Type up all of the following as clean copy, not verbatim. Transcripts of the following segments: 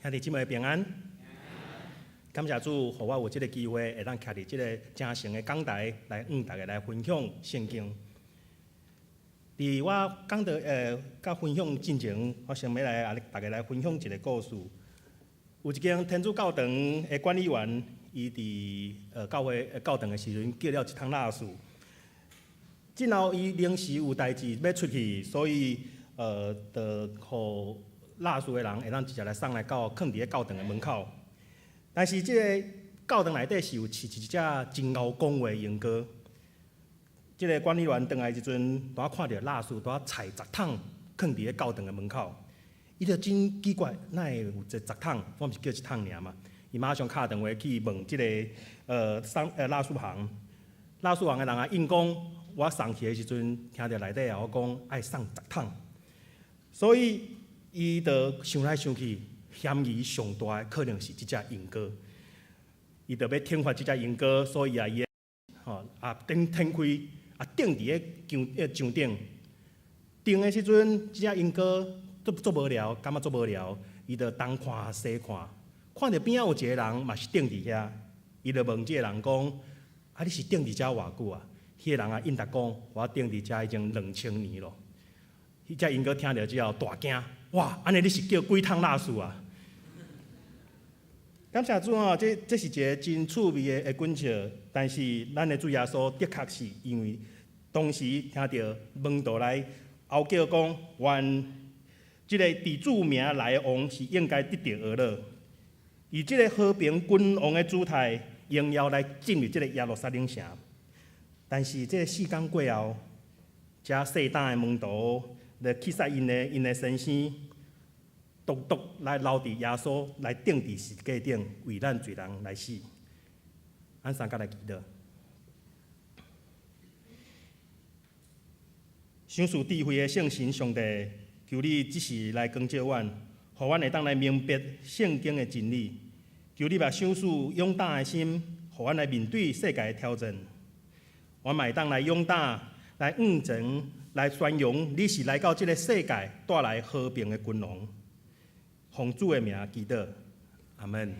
兄弟姊妹平安，感谢主，让我有这个机会，会当徛伫这个正诚的讲台来大家来分享圣经。伫我讲到甲分享进前，我先要来大家来分享一个故事。有一间天主教堂的管理员，伊伫教会教堂的时阵叫了一桶蜡烛。之后伊临时有代志要出去，所以就互蜡烛的人会当直接来送来到放伫咧教堂的门口。但是即个教堂内底是有饲一只真敖讲话的鹦哥。即个管理员转来时阵，拄看到蜡烛拄菜10桶放伫咧教堂的门口，伊就真奇怪，哪会有这10桶？我毋是叫1桶尔嘛？伊马上敲电话去问即个蜡烛行，蜡烛行的人应讲，我送去的时阵，听到内底也我讲爱送10桶，所以伊就想来想去，嫌疑上大的可能是即只鹦哥，伊就要惩罚即只鹦哥，所以伊灯开顶伫个墙顶，顶的时阵，即只鹦哥足无聊，感觉足无聊，伊就东看西看，看到边仔有一个人嘛是顶伫遐，伊就问即个人讲：啊，你是顶伫遮偌久啊？迄个人应答讲：我顶伫遮已经2000年咯。迄只鹦哥听到之后大惊，哇！安尼你是叫几桶蜡烛啊？感谢主哦，这是一个真趣味的滚笑，但是咱的主耶稣的确是因为当时听到门徒来嚎叫讲，愿这个伫主名来的王是应该得到而乐，以这个和平君王的姿态，荣耀来进入这个耶路撒冷城。但是这个4天过后，这撒旦的门徒来去杀因的先生。独来留伫耶稣来钉伫十字架顶，为咱罪人来死。咱三甲来祈祷。赏赐智慧的圣神上帝，求你即时来光照阮，互阮会当来明白圣经的真理。求你把赏赐勇胆的心，互阮来面对世界的挑战。阮嘛会当来勇胆，来前，来宣扬你是来到这个世界带来和平的君王。奉主的名祈祷，阿门。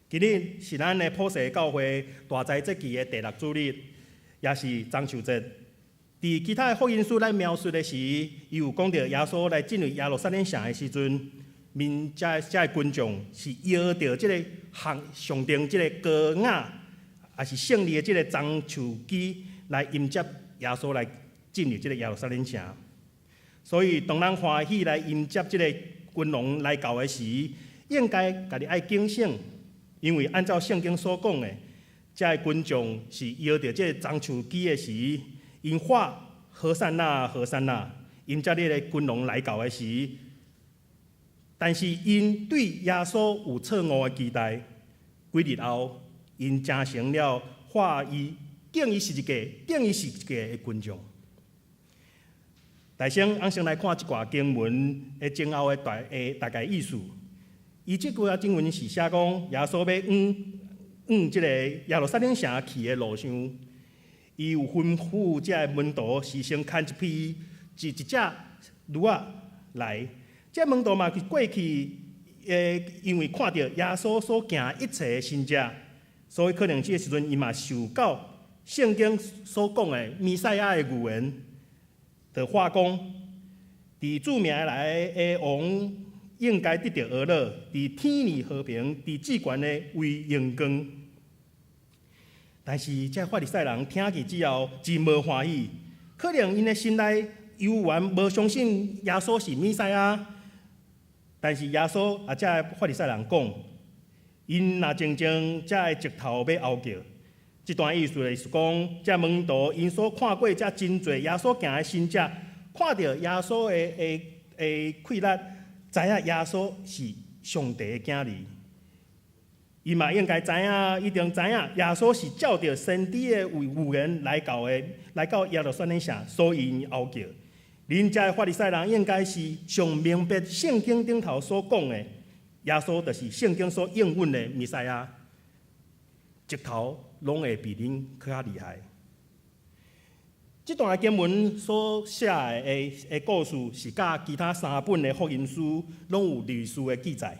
今日是咱的普世教会大斋节期的第6主日，也是中秋节。伫其他的福音书来描述的时，伊有讲到耶稣来进入耶路撒冷城的时阵，这群众是摇着这个上顶这个歌雅，也是胜利的这个中秋旗来迎接耶稣来进入这个耶路撒冷城。所以当咱欢喜来迎接这个君王来到的时，应该家己爱警醒，因为按照圣经所讲的，这群众是摇着这中秋旗的时，因喊和散那和散那，迎接你个君王来到的时，但是因对耶稣有错误的期待，几日后，因真成了喊伊敬伊是一个的群众。大先，俺先来看一段经文的前后的大概意思。伊这句经文是写讲，耶稣要往这个耶路撒冷城去的路上，伊有吩咐这门徒时先牵一匹一只驴仔来。这门徒嘛去过去，因为看到耶稣所行一切的神迹，所以可能这个时阵伊嘛受到圣经所讲的弥赛亚的预言。的话讲，伫主名来的王应该得到而乐，伫天理和平，伫至悬的为荣光。但是这法利赛人听去之后真无欢喜，可能因的心内犹原无相信耶稣是弥赛亚。但是耶稣这法利赛人讲，因若真正这会直头要拗叫。这段意思就是讲，这门徒因所看过这真侪耶稣行的神迹，看到耶稣的气力，知影耶稣是上帝的囝儿。伊嘛应该知影，一定知影耶稣是照着先知的预言来到耶路撒冷城，所以因拗叫。恁这法利赛人应该是上明白圣经顶头所讲的，耶稣就是圣经所应允的弥赛亚，直头。拢会比恁更加厉害。这段经文所写的故事，是甲其他3本的福音书拢有类似的记载。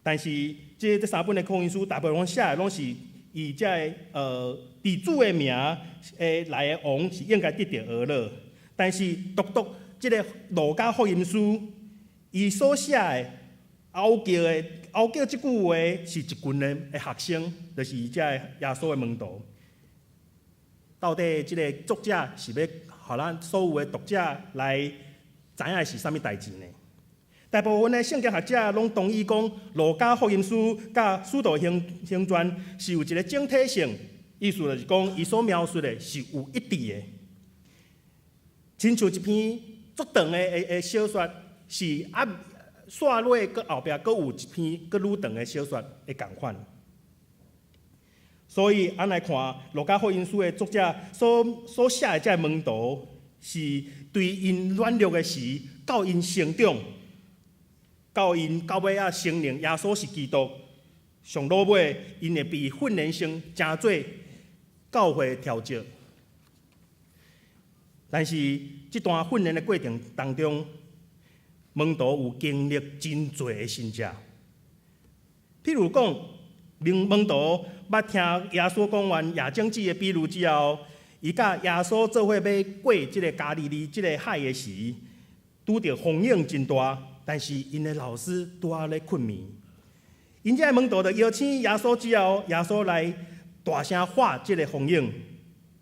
但是这三本的福音书大部分写的拢是以这地主的名来的王是应该得到而乐，但是独这个路加福音书，伊所写的拗叫这句话是一群的学生，就是这耶稣的门徒。到底这个作者是要互咱所有的读者来知影是啥物代志呢？大部分的圣经学者拢同意讲，路加福音书甲使徒行传是有一个整体性，意思就是讲，伊所描述的是有一致的。亲像一篇足长的小说，是线落搁后壁搁有一篇搁愈长的小说的共款。所以，咱来看路加福音书的作者所写的这门徒，是对因软弱的时，到因成长。到因到尾啊承认耶稣是基督，上落尾因会被训练成真侪教会调节。但是这段训练的过程当中，门徒有经历真侪的信者。譬如讲，门徒捌听耶稣讲完亚井子的比喻之后，伊甲耶稣做伙要过这个加利利这个海的时，拄着风影真大。但是因的老师拄仔咧困眠，因这门徒就邀请耶稣之后，耶稣来大声喊这个风影，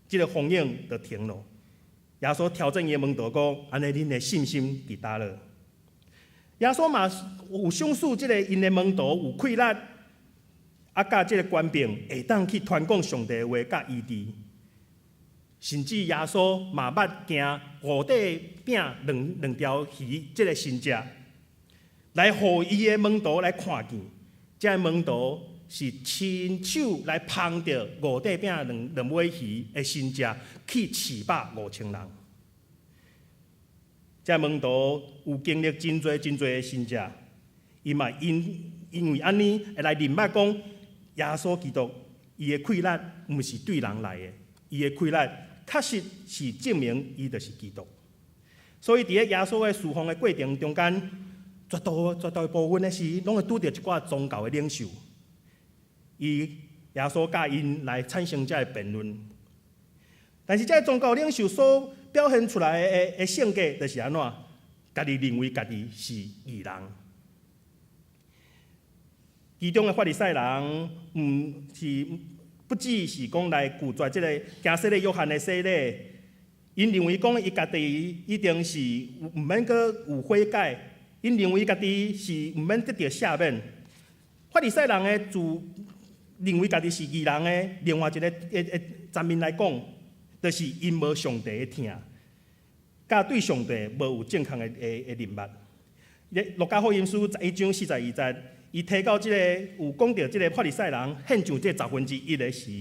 这个风影就停了。耶稣挑战伊的门徒讲：安尼恁的信心伫倒了？耶稣嘛有赏赐这个因的门徒有气力，甲这个官兵会当去传讲上帝的话甲医治。甚至耶稣嘛捌行五底饼两条鱼这个神迹。来，互伊的门徒来看见，这门徒是亲手来捧着五底饼两尾鱼的神迹，去45000人。这门徒有经历真侪的神迹，伊嘛因为安尼会来明白讲，耶稣基督伊的气力毋是对人来的，伊的气力确实是证明伊就是基督。所以伫咧耶稣的侍奉的过程中间，绝大部分的是，拢会拄着一寡宗教的领袖，耶稣甲因来产生这个辩论。但是这宗教领袖所表现出来的性格，就是安怎？家己认为家己是义人。其中的法利赛人，不只是讲来拒绝这个加洗的约翰的洗礼，因认为讲伊家己一定是毋免阁有悔改。因认为家己是毋免得到赦免。法利赛人的自认为家己是义人的另外一个层面来讲，就是因无上帝的听，甲对上帝无有正确的认识。路加福音书11章42节，伊提到这个有讲到这个法利赛人献上这1/10的时，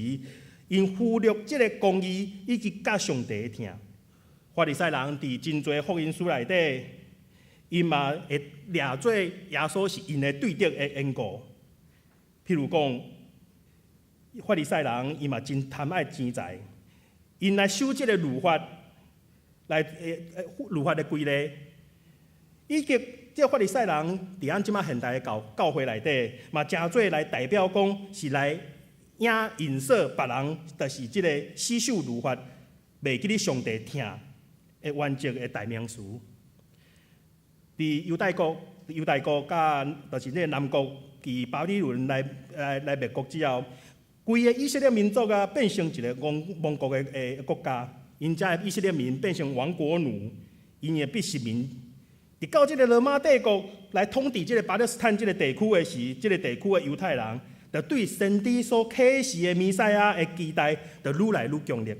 因忽略这个公义以及甲上帝的听。法利赛人伫真侪福音书内底。因嘛会掠做耶稣是因的对敌的缘故，譬如讲，法利赛人伊嘛真贪爱钱财，因来守这个律法，来律法的规律，以及这法利赛人伫咱即马现代的教会内底，嘛真侪来代表讲是来影射别人，就是这个死守律法，袂记咧上帝听的原则的代名词。伫犹太国甲就是这个南国，伫巴比伦来灭国之后，规个以色列民族啊变成一个亡国的国家，因遮以色列民变成亡国奴，因的必死民。伫到这个罗马帝国来统治这个巴勒斯坦这个地区的时，这个地区的犹太人，就对先知所启示的弥赛亚的期待，就愈来愈强烈。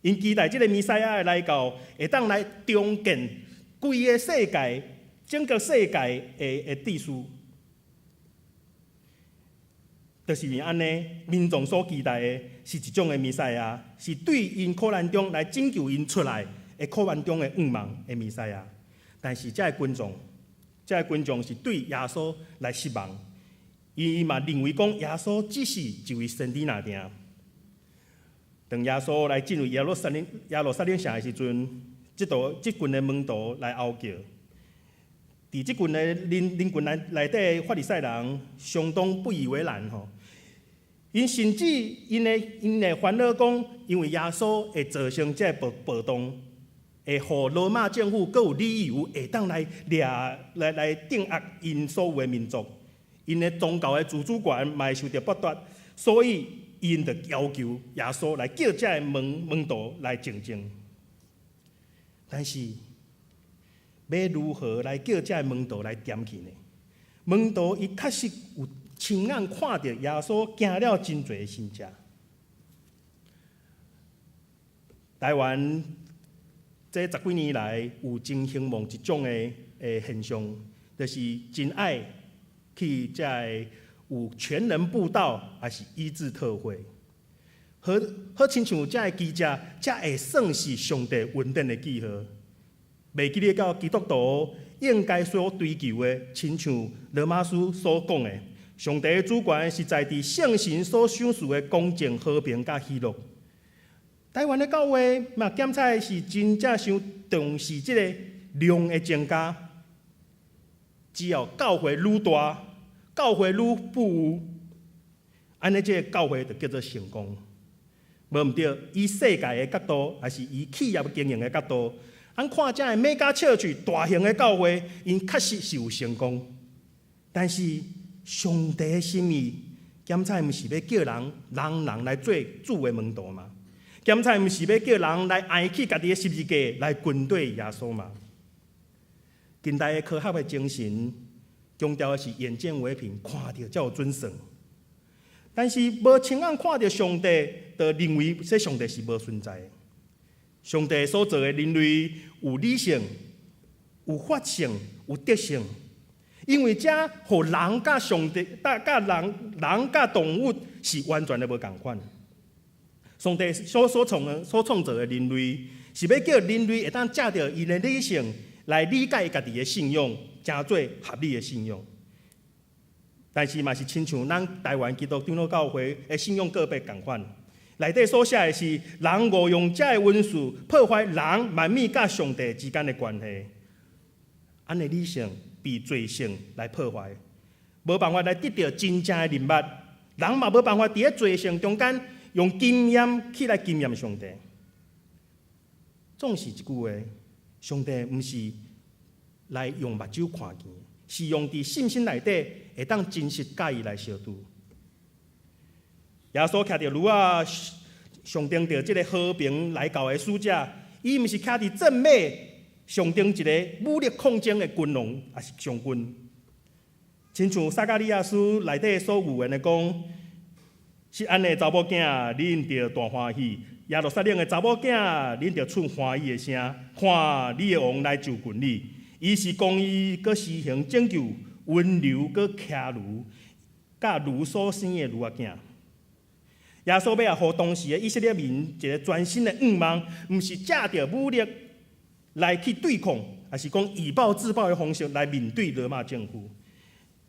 因期待这个弥赛亚的来到，会当来重建规个世界、整个世界的秩序，就是安尼，民众所期待的是一种的弥赛亚，是对因苦难中来拯救因出来的苦难中的愿望的弥赛亚。但是这群众是对耶稣来失望，伊嘛认为讲耶稣只是一位先知那定。当耶稣来进入耶路撒冷城的时阵，这群的门徒来拗叫，伫即群的人群内底，法利赛人相当不以为然吼。因甚至因会烦恼讲，因为耶稣会造成这暴动，会互罗马政府阁有理由会当来镇压因所有的民族，因的宗教的自主权嘛会受到剥夺，所以因就要求耶稣来叫这门徒来静静。但是要如何来叫这门徒来点起呢？门徒伊确实有亲眼看到耶稣行了真侪神迹。台湾这10几年来有真兴旺一种的现象，就是真爱去这有全人布道，还是医治特会，好亲像这记者，才会算是上帝稳定的记号。袂记得到基督徒应该所追求的，亲像罗马书所讲的，上帝的主权是在伫圣神所享受的公正、和平甲喜乐。台湾的教会嘛，检测是真正想重视这个量的增加。只要教会愈大，教会愈富有，安尼这个教会就叫做成功。无毋对，以世界的角度，还是以企业经营的角度，咱看这个每家社区大型的教会，因确实是有成功。但是上帝的心意，检测毋是要叫人来做主的门徒嘛？检测毋是要叫人来爱起家己的十字架来跟对耶稣嘛？近代的科学的精神强调的是眼见为凭，看到才有准算。但是无亲眼看到上帝，就认为这上帝是无存在的。上帝所做的人类有理性、有法性、有德性，因为这互人甲上帝、人甲动物是完全的无共款。上帝所创造的人类，是要叫人类会当借着伊的理性来理解家己的信仰，成做合理的信仰。但是嘛是亲像咱台湾基督长老教会的信仰个别共款，内底所写的是人误用这个文字破坏人万物甲上帝之间的关系，安尼理性被罪性来破坏，无办法来得到真正的人物，人嘛无办法伫咧罪性中间用经验去来经验上帝。总是一句话，上帝毋是来用目睭看见，是用伫信心内底会当真实甲伊来相拄。耶稣徛着炉啊，象征着即个和平来到的使者，伊毋是徛伫正马，象征一个武力抗争的君王，也是将军。亲像撒迦利亚书内底所预言的讲，是安尼查某囝，恁着大欢喜；耶路撒冷的查某囝，恁着出欢喜的声，看你的王来就近你。伊是公义，佮施行拯救，温柔佮骑驴，甲驴所生的驴仔囝。耶稣要互当时的以色列民一个全新的愿望，毋是借着武力来去对抗，而是讲以暴制暴的方式来面对罗马政府。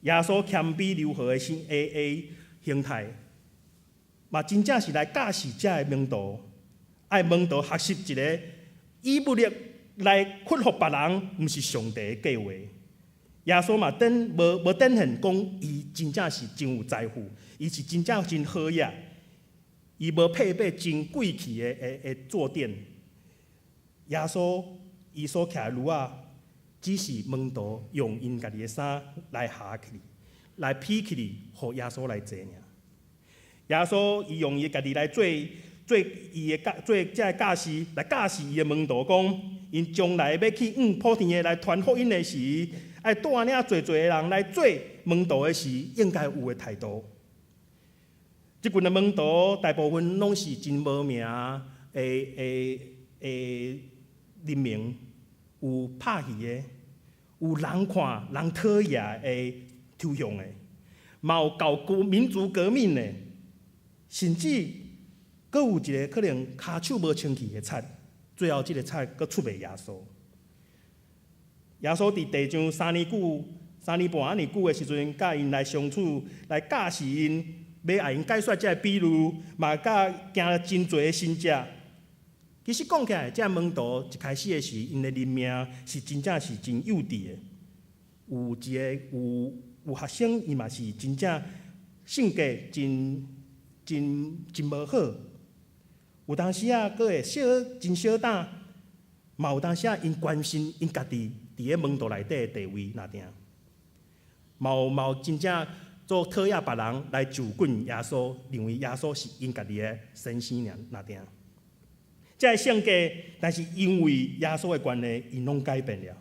耶稣谦卑柔和的形态，嘛真正是来教示这个门徒，爱门徒学习一个以武力来屈服别人，毋是上帝的计划。耶稣嘛无等现讲，伊真正是真有财富，伊是真正真好野。伊无配备真贵气的坐垫，耶稣伊所徛驴仔，只是门徒用因家己的衫来下去，来披起，互耶稣来坐尔。耶稣伊用伊家己来做伊的做这个教师，来教示伊的门徒讲，因将来要去普天的来传福音的时，爱带领侪的人来做门徒的时，应该有的态度。即群的门徒大部分拢是真无名的人名，有拍戏的，有人看人讨厌的抽象的，嘛有搞民族革命的，甚至阁有一个可能骹手无清气的贼，最后即个贼阁出卖耶稣。耶稣伫地上3年半安尼久的时阵，甲因来相处，来教示因。要爱因解说这个比喻，嘛甲行了真侪的神迹。其实讲起来，这门徒一开始的时，因的人命是真正是真幼稚的。有一个有学生，伊嘛是真正性格真无好。有当时啊，佫会真小胆，嘛有当时啊，因关心因家己伫个门徒内底的地位哪定，嘛有真正做讨厌别人来就滚耶稣，认为耶稣是因家己的先生哪定。这个性格，但是因为耶稣的关系，因拢改变了。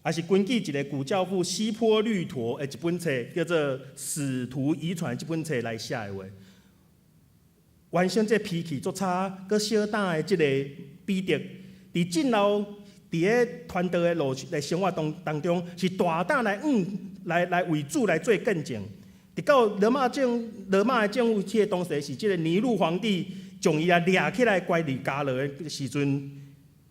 也是根据一个古教父西坡律陀的一本册，叫做《使徒遗传》这本册来写的话，完成这脾气作差、佮小胆的这个彼得，伫进后伫个传道的路来生活当中，是大胆来为主来做见证。直到罗马的政府，这个当时是这个尼禄皇帝将伊掠起来关入监牢的时阵。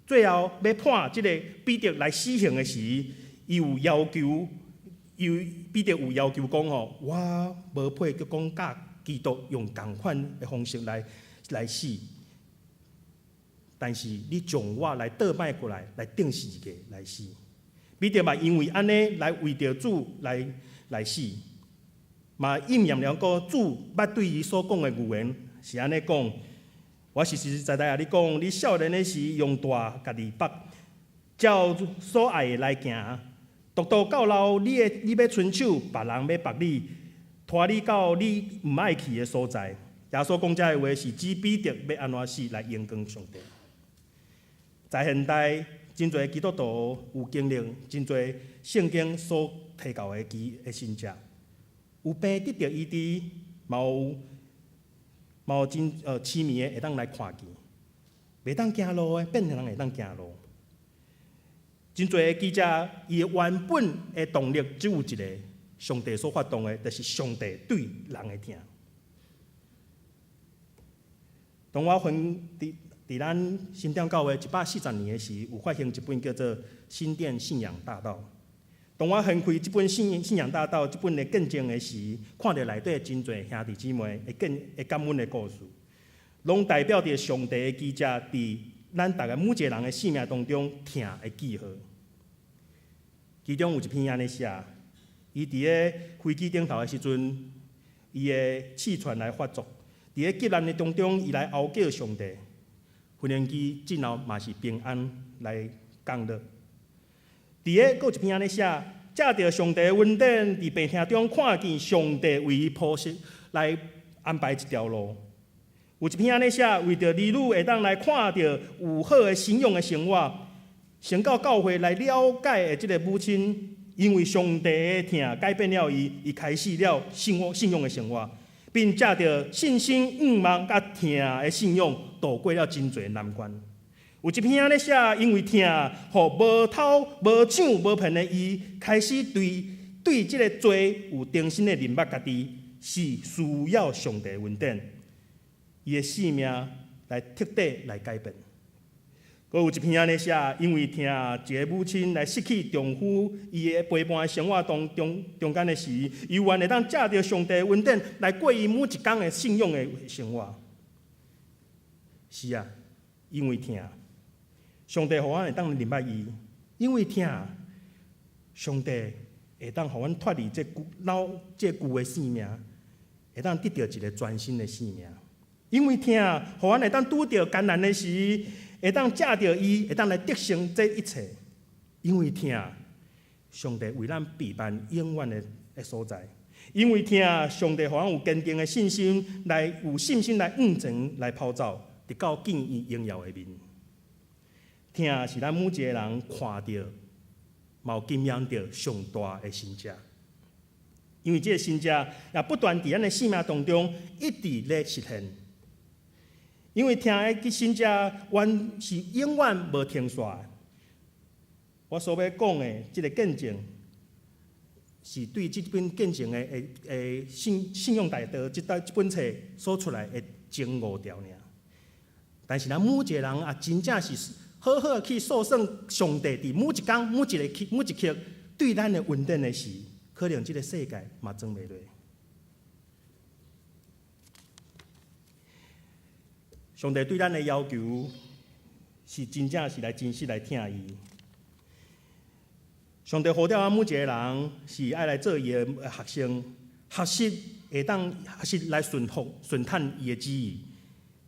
最后要判这个彼得来死刑的时，伊有要求，彼得有要求讲吼，我无配去讲甲基督用同款的方式来死，但是你将我来倒摆过来顶死一个来死。彼得嘛因为安尼来为着主来死，嘛应验了个主捌对伊所讲的预言是安尼讲。我实实在在啊！你讲，你少年的时用大家己腹，照所爱的来行，独到老，你要伸手，别人要绑你，拖你到你唔爱去的所在。耶稣讲这话是指彼得要安怎死来荣光上帝。在现代，真侪基督徒有经历真侪圣经所提到的信者，有病得到医治，嘛有真痴迷的会当来看见，袂当行路的变成人会当行路。真侪记者伊原本的动力只有一个，上帝所发动的，就是上帝对人的疼。当我伫咱新店教会140年的时，有发行一本叫做《新店信仰大道》。当我翻开这本信仰大道这本的见证的时，看到内底真侪兄弟姊妹的感恩的故事，拢代表着上帝的记者伫咱大家每一个人的生命当中疼的记号。其中有一篇安尼写，伊伫个飞机顶头的时阵，伊的气喘来发作，伫个急难的当中，伊来呼叫上帝，飞行机进后嘛是平安来降落。伫个，佫有一篇安尼写，借着上帝的恩典，伫病厅中看见上帝为伊铺设来安排一条路。有一篇安尼写，为着儿女会当来看到有好的信仰的生活，先到教会来了解的即个母亲，因为上帝的疼改变了伊开始了信仰的生活，并借着信心、仰望甲疼的信仰，度过了真侪难关。有一篇咧写，因为疼，互无头、无抢、无骗的伊，开始对即个罪有重新的认捌家己，是需要上帝恩典，伊的生命来彻底来改变。佫有一篇咧写，因为疼，一个母亲来失去丈夫，伊的陪伴的生活中间的时，伊愿会当借着上帝的恩典来过伊每一天的信仰的生活。是啊，因为疼。上帝互阮会当认捌伊，因为疼，上帝会当互阮脱离这旧的生命，会当得到一个全新的生命。因为疼，互阮会当拄着艰难的时，会当借着伊，会当来得胜这一切。因为疼，上帝为咱备办永远的所在。因为疼，上帝互阮有坚定的信心，有信心来向前来跑走，直到见伊荣耀的面。疼是咱每一个人看到，嘛有经验到上大的神者，因为这个神者也不断伫咱的生命当中一直咧实现。因为疼的神者原是永远无停煞。我所要讲的这个见证，是对这本见证的信仰大道这本册所出来的前5条尔。但是咱每一个人也真正是好好去诉说上帝伫每一天、每一刻对咱的恩典的时，可能这个世界嘛装袂落。上帝对咱的要求是真正是来真实来疼伊。上帝呼召每一个人是爱来做伊的学生，学习会当学习来顺服、顺探伊的旨意，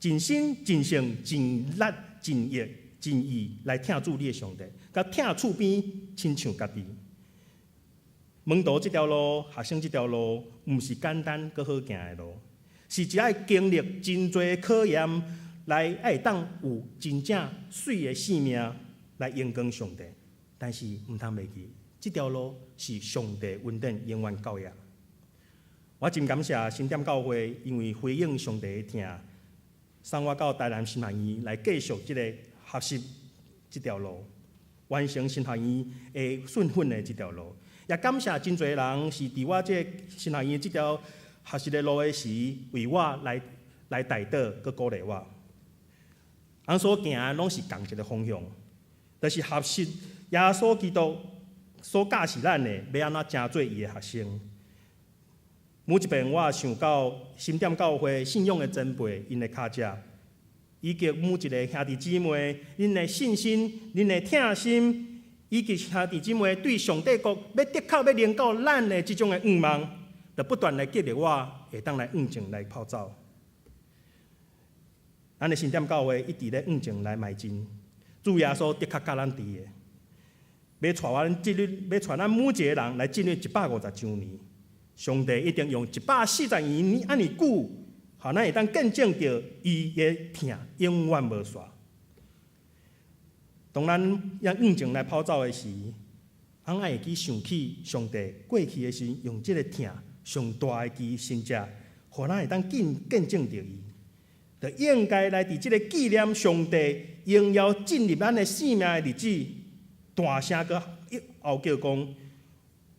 尽心、尽性、尽力、尽意、尽意来听主你的上帝，甲听厝边亲像家己。门徒这条路，学生这条路，毋是简单佮好行的路，是一爱经历真侪考验，来会当有真正水的性命来荣光上帝。但是毋通袂记，这条路是上帝恩典永远教育。我真感谢新店教会，因为回应上帝的听，送我到台南新学院来继续这个学习这条路，完成新学院的顺份的这条路。也感谢真侪人是伫我这新学院这条学习的路的时，为我来带导，佮鼓励我。俺所行的拢是同一个方向，就是学习耶稣基督所教示咱的，要安怎成做伊的学生。每一遍我想到新店教会信仰的前辈，因的脚迹，以及每一个兄弟姊妹，恁的信心、恁的疼心。以及兄弟姊妹对上帝国要的确要领到咱的这种的愿望，就不断来激励我，会当来运正来跑走。咱的新店教会一直咧运正来迈进，主耶稣的确甲咱伫的，要带咱每一个人来进入150周年。上帝一定用142年安尼久，互咱会当见证到伊的疼永远无煞。当咱要运正来跑走的时，咱爱会记想起上帝过去的时用这个疼上大的支神迹，互咱会当见证到伊，就应该来伫这个纪念上帝荣耀进入咱的生命的日子，大声个吼叫讲，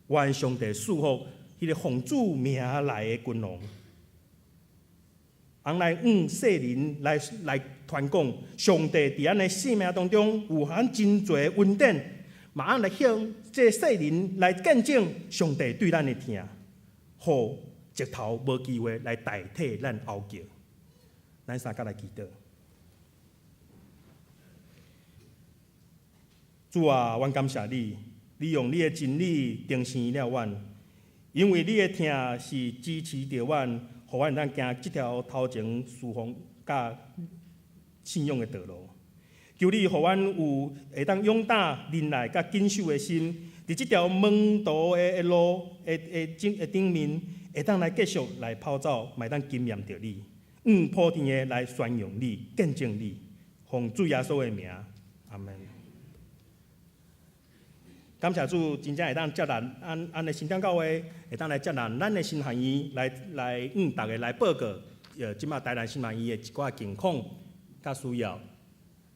愿上帝祝福迄个奉主名来的君王。人来世人来传讲，上帝伫咱的生命当中有咱真侪恩典，嘛俺来向这世人来见证上帝对咱的疼，互直头无机会来代替咱吼叫。咱三甲来祈祷。主啊，阮感谢你，你用你的真理定生了阮，因为你的疼是支持着阮。互阮咱行这条头前侍奉甲信仰的道路，求你互阮有会当勇敢、忍耐甲谨守的心，伫这条门徒的路的顶面，会当来继续来跑走，卖当经验着你，普天的来宣扬你、见证你，奉主耶稣的名，阿门。感谢主，真正会当接纳咱的新店教会，会当来接纳咱的新学院，来大家来报告，即马台南新学院的一寡情况甲需要。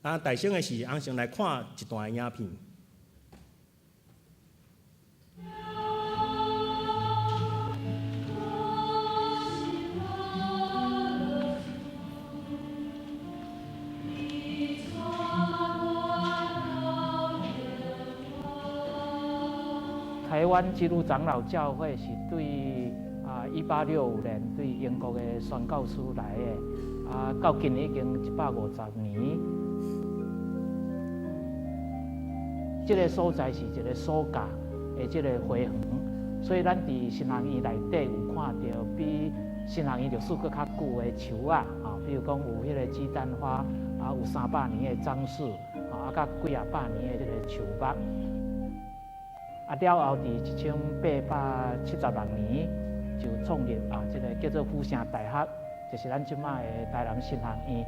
大声的是，先来看一段影片。台湾基督长老教会是对1865年对英国的宣教师来的，到今已经150年。这个所在是一个暑假的这个花园，所以咱伫新学院内底有看到比新学院历史搁较久的树啊，比如讲有迄个鸡蛋花，有300年的樟树，甲几啊百年的这个树木。了后，伫1876年就创立这个叫做府城大学，就是咱即卖的台南新学院。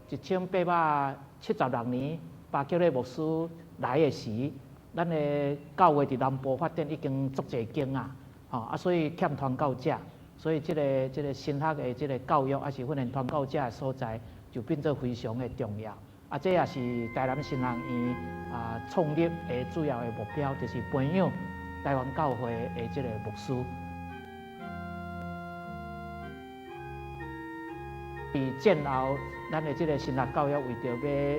1876年，巴吉勒牧师来的时，咱的教会伫南部发展已经足侪间所以欠传教者，所以这个新学的这个教育，是训练传教者的所在，就变作非常的重要。这也是台南新学院创立的主要的目标，就是培养台湾教会的这个牧师。伫战后，咱的这个新学教育为着要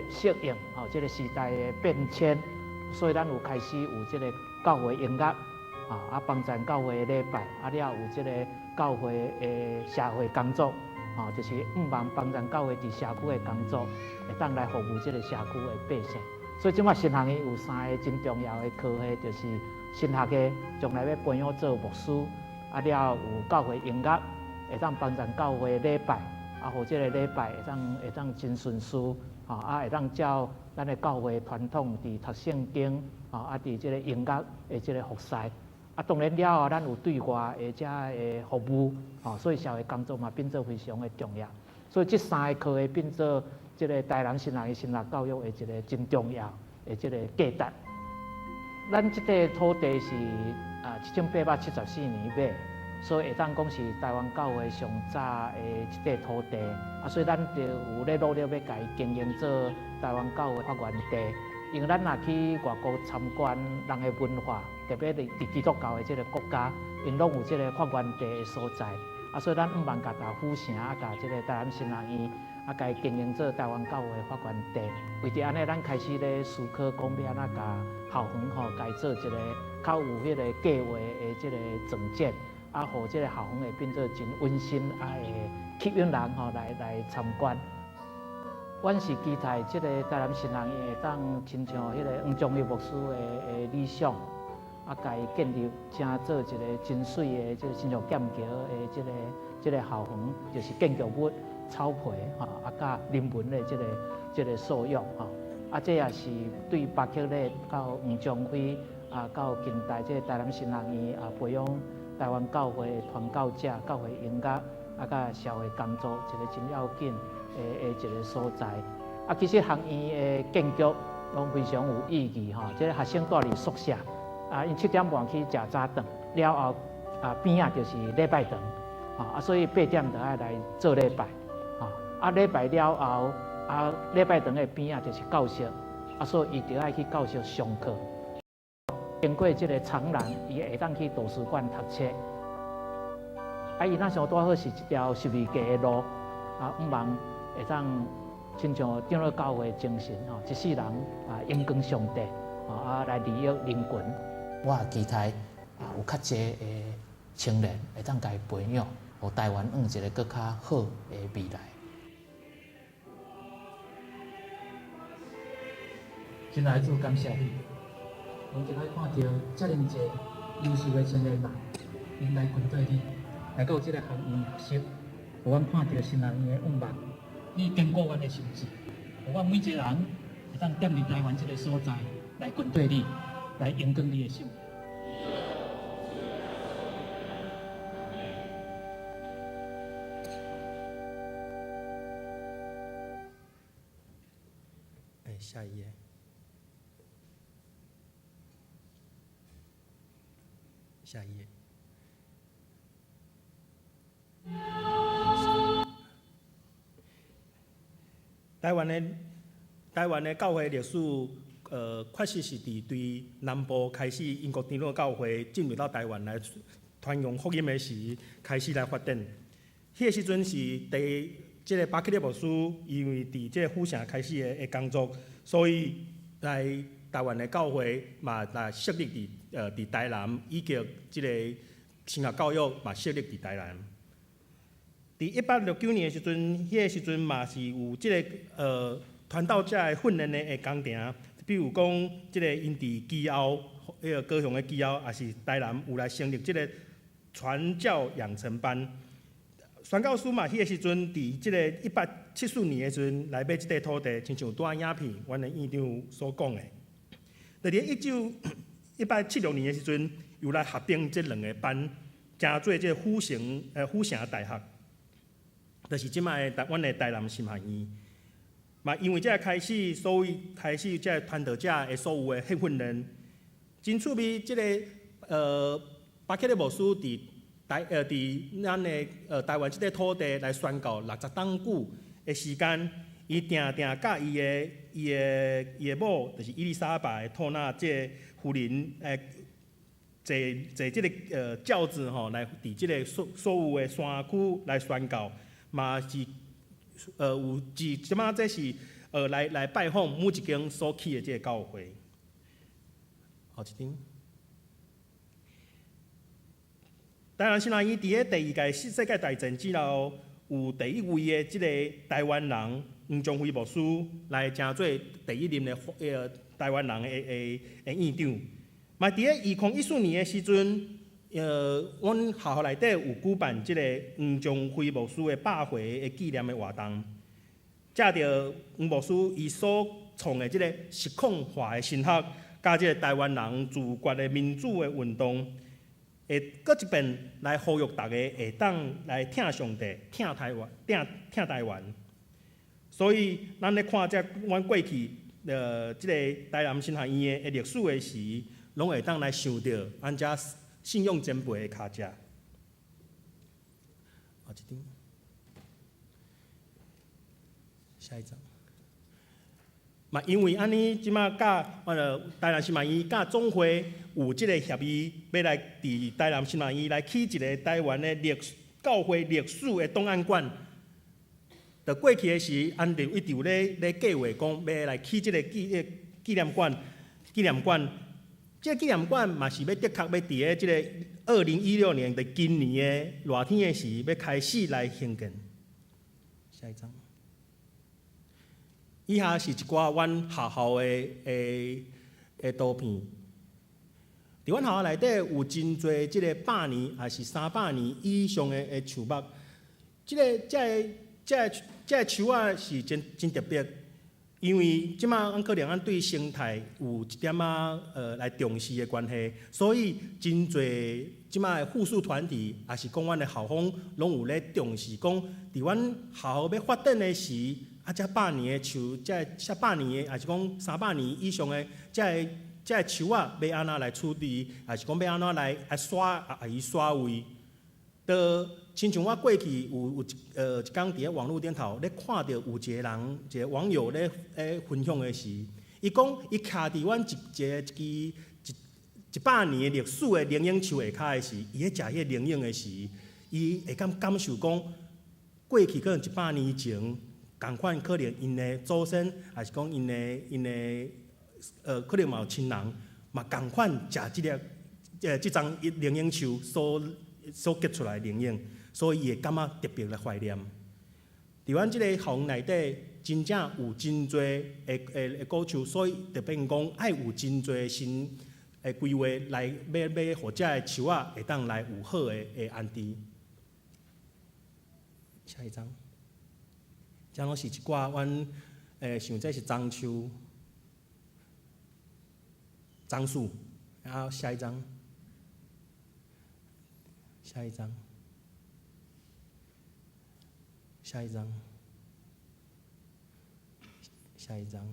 适应这个时代的变迁，所以咱有开始有这个教会音乐帮助教会的礼拜，了有这个教会的社会工作，就是5万帮人教会伫社区的工作，会当来服务这个社区的百姓。所以即马新学院有3个真重要的科系，就是新学的将来要培养做牧师，了有教会音乐，会当帮人教会礼拜，互这个礼拜会当真顺遂，会当照咱的教会传统伫读圣经，伫这个音乐的这个服侍。当然了后，咱有对外的这个服务，所以社会工作嘛变做非常的重要。所以这3个科系变做这个台南新学院新学教育的一个真重要的这个价值。咱这块土地是1874年买，所以会当讲是台湾教会上早的一块土地。所以咱就有咧努力要甲伊经营做台湾教会发源地。因为咱若去外国参观人的文化，特别伫基督教的这个国家，因拢有这个发源地的所在。所以咱毋茫甲府城甲这个台南新学院甲伊经营做台湾教会的发源地。为着安尼，咱开始咧思考讲要安怎甲校园改做一个较有迄个计划的这个整建，互这个校园会变做真温馨，会吸引人来参观。阮是期待这个台南新学院会当亲像迄个黄宗义牧师的理想，甲伊建立成做一个真水的，这个亲像剑桥的这个校园，就是建筑物、草皮甲人文的这个素养这也是对巴克勒到黄宗辉到近代这个台南新学院培养台湾教会的传教者、教会音乐甲社会工作一个真要紧的一个所在。其实学院的建筑拢非常有意义这个学生住伫宿舍因7点半去食早顿，了后边就是礼拜堂所以8点就爱来做礼拜礼拜了后礼拜堂的边就是教室所以伊就爱去教室上课。经过这个长廊，伊会当去图书馆读册。伊那上拄好是一条12架的路毋茫会当亲像长老教会精神一世人仰光上帝来利益人群。我期待有较侪的青年会当甲伊培养，互台湾一个更较好的未来。真爱主，感谢你。我今仔看到遮尔济优秀的青年人，因来军队里，来到这个学院学习，互阮看到新学院的愿望，你坚固阮的心志，互阮每一个人会当踮伫台湾这个所在，来军队里，来仰光你的心。下一页。下一页。台湾的教会历史，确实是对南部开始英国长老教会进入到台湾来传扬福音的时开始来发展。迄个时阵是这个巴克利牧师因为伫这个府城开始的工作，所以来台湾的教会嘛来设立伫台南，以及这个新学教育嘛设立伫台南。伫1869年的时阵，迄个时阵嘛是有这个传道者的训练的工程，比如讲这个因伫基澳，迄个高雄的基澳，也是台南有来成立这个传教养成班。宣教师嘛，迄个时阵伫即个1874年的时阵来买即块土地，亲像拄仔影片，阮的院长所讲的。就伫1876年的时阵，又来合并即2个班，成做即个府城大学，就是即摆的阮的台南新学院。嘛，因为这开始，所以开始这传道者的所有的训练，真趣味。即个巴克利牧师伫伫咱的台湾即块土地来宣告60当久的时间，伊定甲伊的某，就是伊丽莎白的托纳这夫人坐即个轿子来伫即个所有的山区来宣告，嘛是有即马这是来拜访每一间所去的即个教会。后一张。台南新学院伫第2届世界大战之后，有第一位的即个台湾人黄宗辉牧师来争做第一任的台湾人的院长。嘛，伫咧2014年的时阵，阮学校内底有举办即个黄宗辉牧师的100岁的纪念的活动，借着黄牧师伊所创的即个实况化的神学，甲即个台湾人自决的民主的运动，会搁一遍来呼吁大家会当来听上帝、听台湾、听台湾。所以，咱咧看阮过去即个台南新学院的历史的时，拢会当来想到咱遮信仰前辈的脚迹。后一张，下一张。嘛，因为安尼，即马甲台南新学院甲总会有即个协议，要来伫台南新学院来起一个台湾的教会历史的档案馆。在过去的时，咱就一直咧计划讲要来起即个纪念馆。即个纪念馆嘛是要的确要伫咧即个2016年的今年的热天的时，要开始来兴建。下一张。以下是一寡阮学校的图片。伫阮学校内底有真侪即个100年还是300年以上的树木。这个树仔是真特别，因为即马可能咱对生态有一点来重视的关系，所以真侪即马的附属团体，也是讲阮的校方，拢有咧重视，讲伫阮学校要发展的时，这100年的树，这100年的，还是讲300年以上的，这个树仔要安怎来处理，还是讲要安怎来刷位？亲像我过去有一工伫咧网络顶头咧看到有一个网友咧分享的时，伊讲伊徛伫阮100年的历史的灵应树下骹的时，伊咧食迄个灵应的时，伊会感受讲过去可能100年前，共款可能因的祖先，还是讲因的可能嘛有亲人，嘛共款食即张灵应树所结出来的灵应。所以伊会感觉特别的怀念。伫阮即个校园内底，真正有真侪的古树，所以特别讲爱有真侪新的规划来要互遮的树仔会当来有好的安置。下一张，这拢是一寡阮像这是樟树、樟树，然后下一张，下一张。下一张，下一张。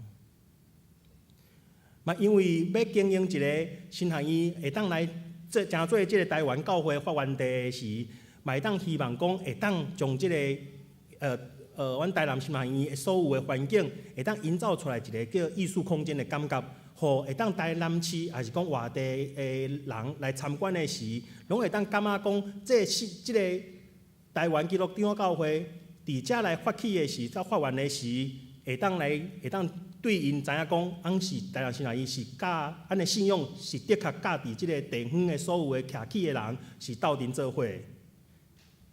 嘛，因为要经营一个新学院，会当来真做即个台湾教会发源地时，嘛会当希望讲会当将即个阮台南新学院所有的环境，会当营造出来一个叫艺术空间的感觉，互会当台南市还是讲外地的人来参观的时，拢会当感觉讲即个台湾基督教教会。伫遮来发起的时，到发源的时，会当对因知影讲，俺是台南新学院是甲咱的信仰是的确甲伫即个地方的所有的徛起的人是斗阵做伙，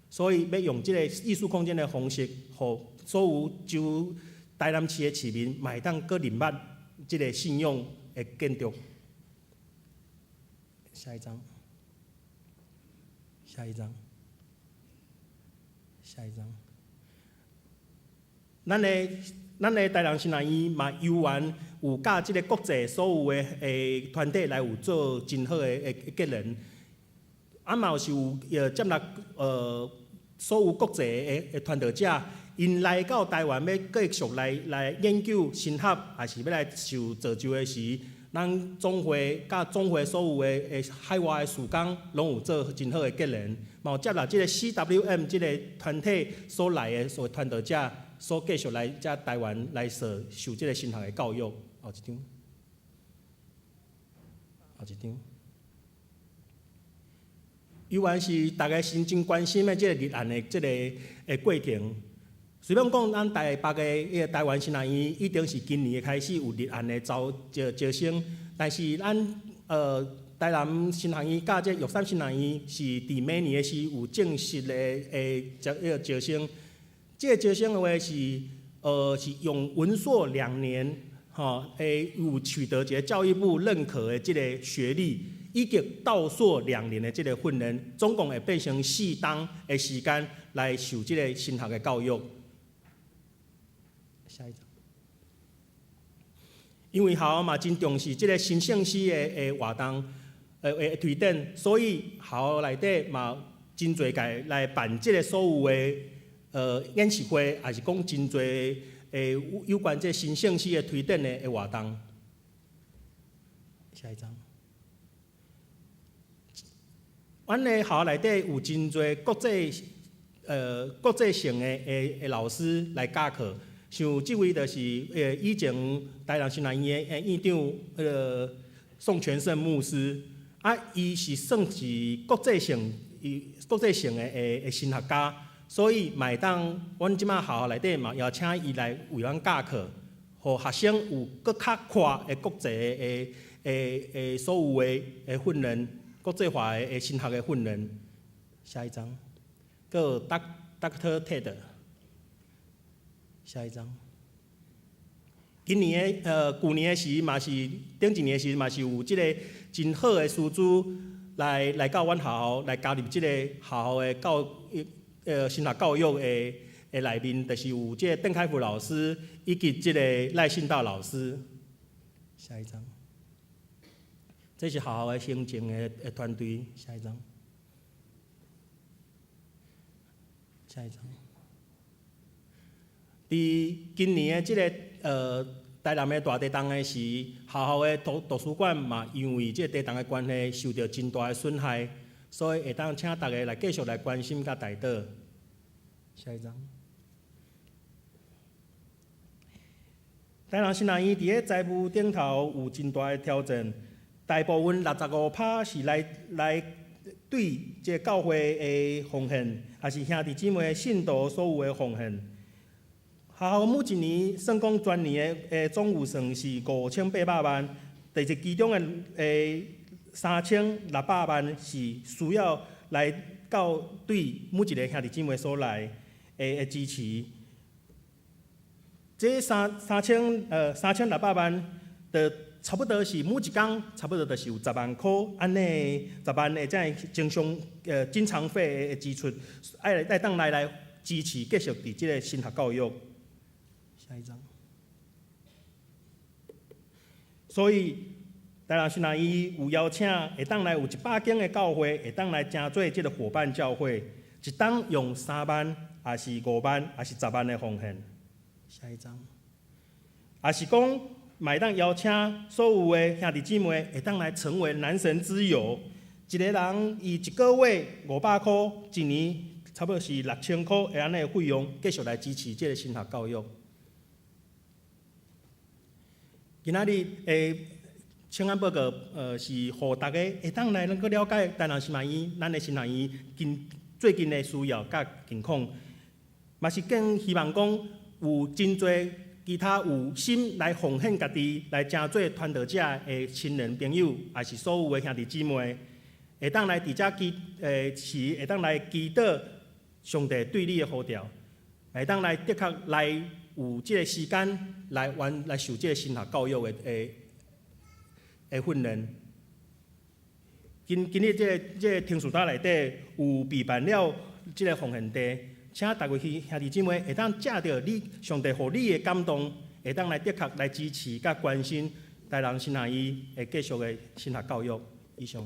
所以要用即个艺术空间的方式，互所有就台南市的市民，嘛会当搁认捌即个信仰的建筑。下一张，下一张，下一张。咱的台南新学院嘛，悠然有甲即个国际所有的团体来有做真好的结连，嘛是有接纳所有国际的传道者，因来到台湾要继续来研究神学，还是要来受造就的时，咱总会甲总会所有的海外的事工，拢有做真好的结连，嘛有接纳即个 CWM 即个团体所来的所有传道者。所继续来遮台湾来受即个神学的教育。后一张，后一张。悠然是大家真关心的即个立案的即个过程。虽然讲咱台北的台湾新学院一定是今年开始有立案的招生，但是咱台南新学院甲即玉山新学院是伫每年的时有正式的招生。这个招生的话是用文硕2年，有取得这个教育部认可的这个学历，以及倒硕2年的这个训练，总共会变成4档的时间来受这个升学的教育。下一张。因为学校嘛真重视这个新姓氏的活动推展，所以学校内底嘛真侪个来办这个所有的演习会，也是讲真侪有关这新姓氏的推展的活动。下一张。阮的学校内底有真侪国际性的老师来教课。像这位就是以前台南新南医的院长宋全胜牧师，伊是算是国际性的神学家，所以嘛会当阮即马学校内底嘛邀请伊来为阮教课，互学生有更较宽的国际的所有的训练，国际化的神学的训练。下一张，个 Dr. Ted。下一张。今年旧年的时嘛是，顶一年的时嘛是有即个真好的师资来到阮学校来加入即个学校的神学教育的内面，就是有即个邓开福老师以及即个赖信道老师。下一张。这是学校的行政的团队。下一张。下一张。伫今年的即个台南的大地震的时，学校的图书馆嘛，因为即个地震的关系，受到真大的损害，所以会当请大家来继续来关心甲带导。下一张。台南新南医伫个财务顶头有真大的挑战，大部分65%是来对即个教会的奉献，也是兄弟姊妹信徒所有的奉献。学校每一年算讲全年的总预算是5800万，但是其中的3600万是需要来到对每一个兄弟姊妹所来的支持。这3600万的差不多是每一工差不多就是有10万块，安尼10万的这样经常费的支出，爱当来支持继续伫这个神学教育。下一张。所以，台南新南医有邀请会当来有100间的教会，会当来成做这个伙伴教会，一当用3万，也是5万，也是10万的奉献。下一张。也是讲，买当邀请所有的兄弟姊妹会当来成为男神之友，一个人以1个月500块，一年差不多是6000块的安尼的费用，继续来支持这个神学教育。今仔日请安报告是互大家会当来能够了解台南新南医咱的新南医最近的需要甲情况，嘛是更希望讲有真侪其他有心来奉献家己来成做传道者的亲人朋友，也是所有的兄弟姊妹，会当来伫遮是会当来祈祷上帝对你的呼召，会当来的确来有即个时间来受即个神学教育的训练。今日即个听书台内底有备办了即个奉献地，请大家兄弟姊妹会当借着你上帝互你的感动，会当来的确来支持甲关心台南新南医的继续的神学教育。以上。